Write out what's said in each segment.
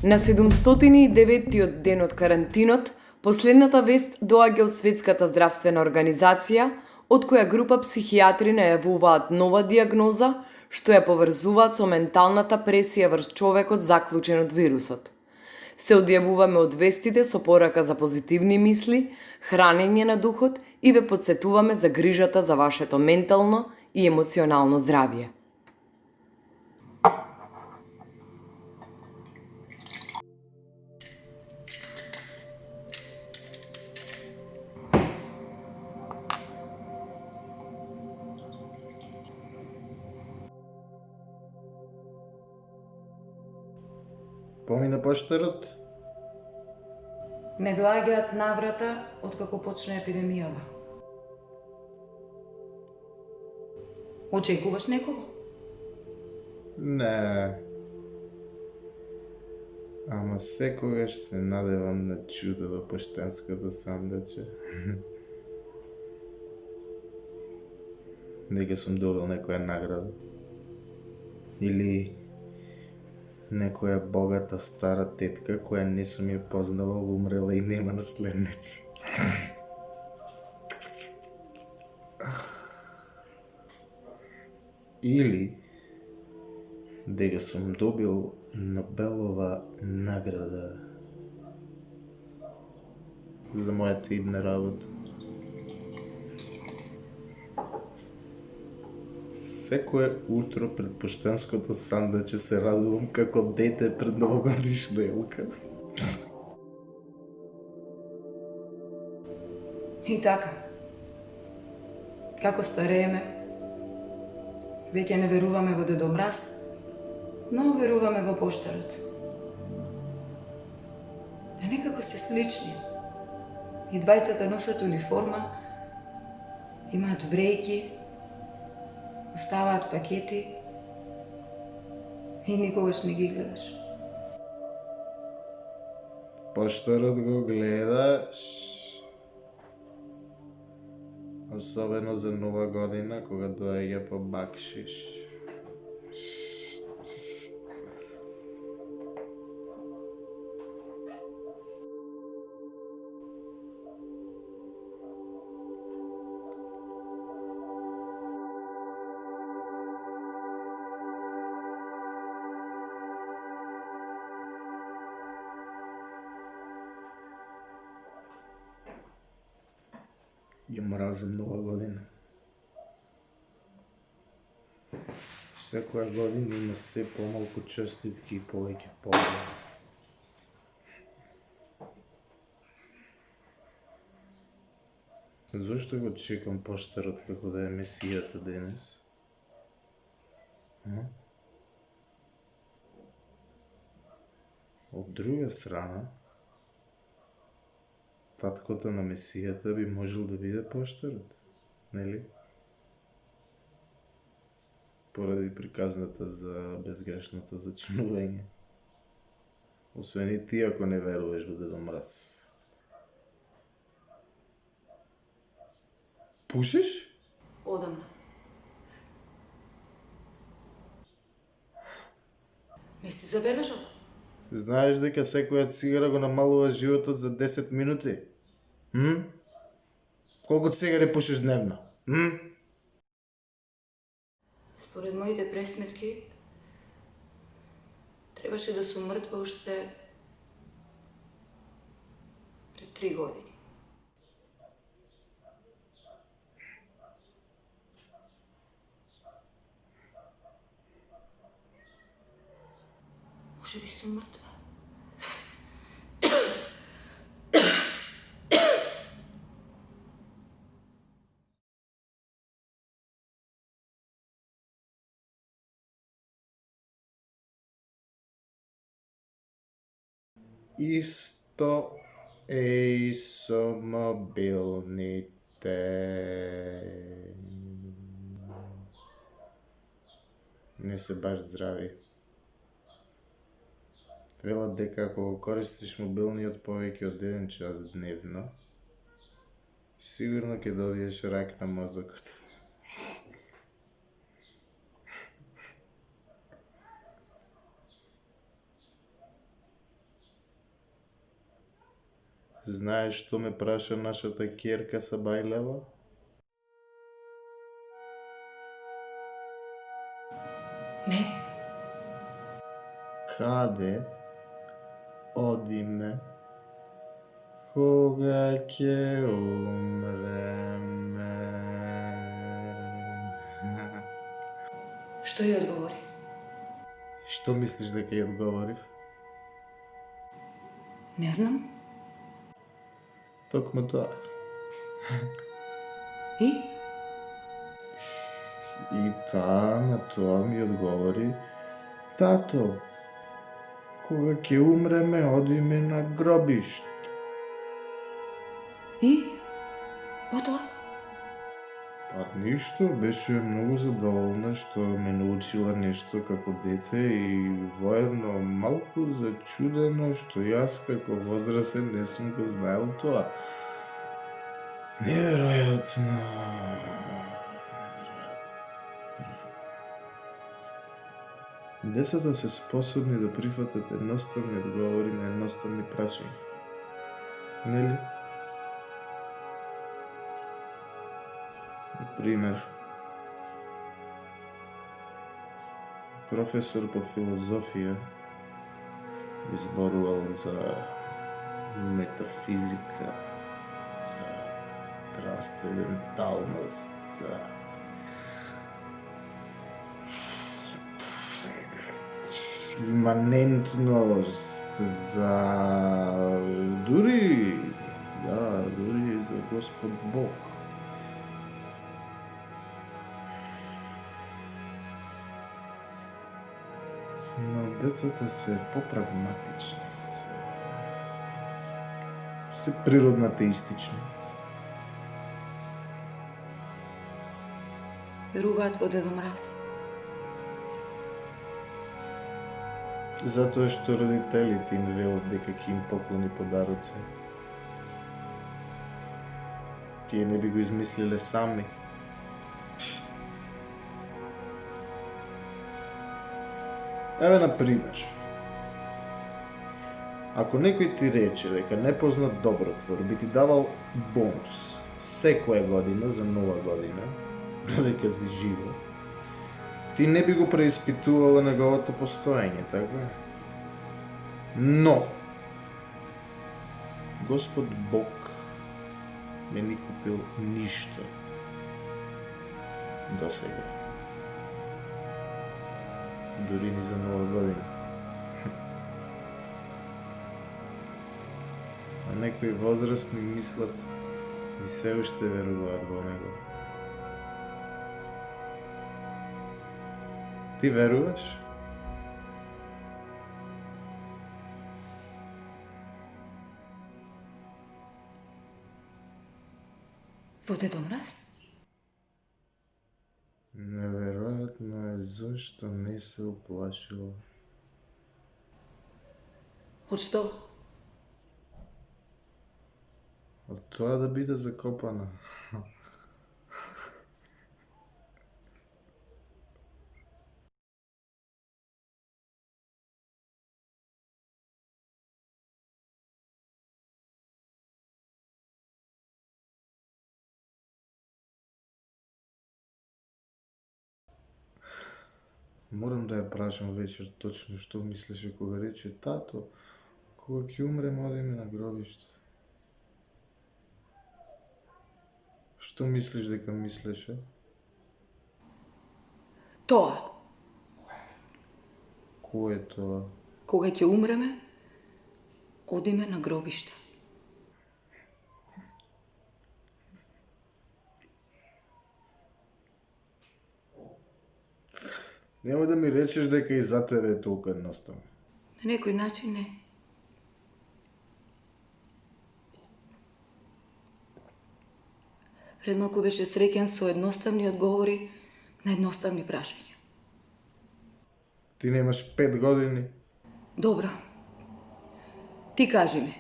На 709-тиот ден од карантинот, последната вест доаѓа од Светската здравствена организација, од која група психијатри најавуваат нова дијагноза, што ја поврзуваат со менталната пресија врз човекот заклучен од вирусот. Се одјавуваме од вестите со порака за позитивни мисли, хранење на духот и ве потсетуваме за грижата за вашето ментално и емоционално здравје. Помина поштарот? Не доаѓаат наврата откако почна епидемијава. Очекуваш некого? Не. Ама секогаш се надевам на чудо во поштенското сандаче. Дека сум добил некоја награда. Или некоја богата стара тетка која не сум ја познавал, умрела и нема наследници. Или дека сум добил Нобелова награда за мојата идна работа. Секое утро пред поштенското сандаче се радувам како дете пред новогодишна елка. И така. Како старееме, веќе не веруваме во Дедо Мраз, но веруваме во поштарот. Да некако се слични. И двајцата носат униформа, имаат врејки, оставаат пакети и никогаш не ги гледаш. Поштарот го гледаш, особено за нова година, кога доаѓа по бакшиш. Ја мразам нова година. Секоја година има се помалку честитки и повеќе погледи. Зошто го чекам поштарот како да е месијата денес? Од друга страна, таткото на месијата би можел да биде поштарот, нели? Поради приказната за безгрешното зачинување. Освен и ти ако не веруваш во Дедо Мраз. Пушиш? Одамна. Не си забележал? Знаеш дека секоја цигара го намалува животот за 10 минути? Колку цигари пушиш дневно? Според моите пресметки, требаше да сум мртва уште пред 3 години. Може би сум мртва. Исто е и со мобилните. Не се баш здрави. Велат дека ако го користиш мобилниот повеќе од 1 час дневно, сигурно ќе добиеш рак на мозокот. Знаеш што ме праша нашата ќерка Сабајлева? Не, Каде одиме кога ќе умреме? што ја одговори? Што мислиш дека ја одговорив? Не знам. Токму тоа. И? И таа на тоа ми одговори: тато, кога ќе умреме, одиме на гробишт. И? Потоа? Па ништо, беше многу задоволна што ме научила нешто како дете и воедно малку зачудена што јас како возрасен не сум го знаел тоа. Неверојатно. Децата се способни да прифатат едноставни одговори на едноставни прашања. Нели? Например, професор по филозофија изборувал за метафизика, за трансценденталност, за иманентност, за дури за Господ Бог. Но децата се попрагматични, се природно атеистични. Веруваат во Дедо Мраз. Затоа што родителите им велат дека ќе им поклони подароци. Тие не би го измислиле сами. Еве например, ако некој ти рече дека непознат добротвор би ти давал бонус секоја година за нова година, додека си живо, ти не би го преиспитувала неговото постоење, така? Но Господ Бог не ни купил ништо до сега. Дури ни за нова година. А некои возрастни мислат и се уште веруваат во него. Ти веруваш? Во Дедо Мраз? Неверојатно е зашто не се уплашила. Од што? Од тоа да биде закопана. Морам да ја прашам вечер точно што мислеше кога рече тато, кога ќе умрем одиме на гробиште. Што мислиш дека мислеше? Тоа. Кој е тоа? Кога ќе умреме, одиме на гробиште. Нема да ми речеш дека и за тебе е толку едноставно. На некој начин не. Пред малку беше среќен со едноставни одговори на едноставни прашања. Ти немаш 5 години. Добро. Ти кажи ми.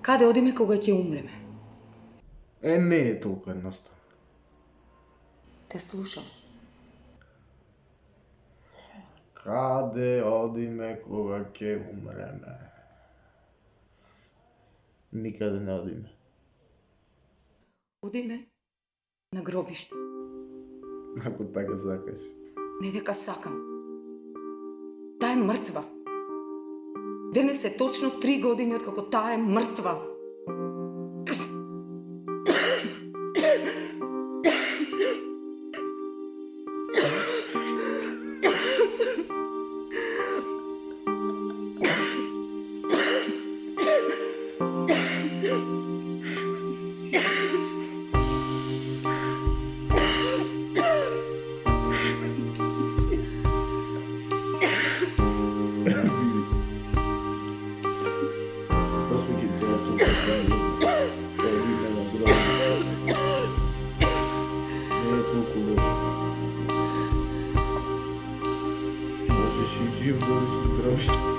Каде одиме кога ќе умреме? Не е толку едноставно. Те слушам. Каде одиме кога ќе умреме? Никаде не одиме. Одиме на гробиште. Ако така сакаш. Не дека сакам. Таа е мртва. Денес е точно 3 години откако таа е мртва. Просто ги треба тука да одиме на гробиште. Не е толку лошо. Можеш и жив да одиш на гробиште.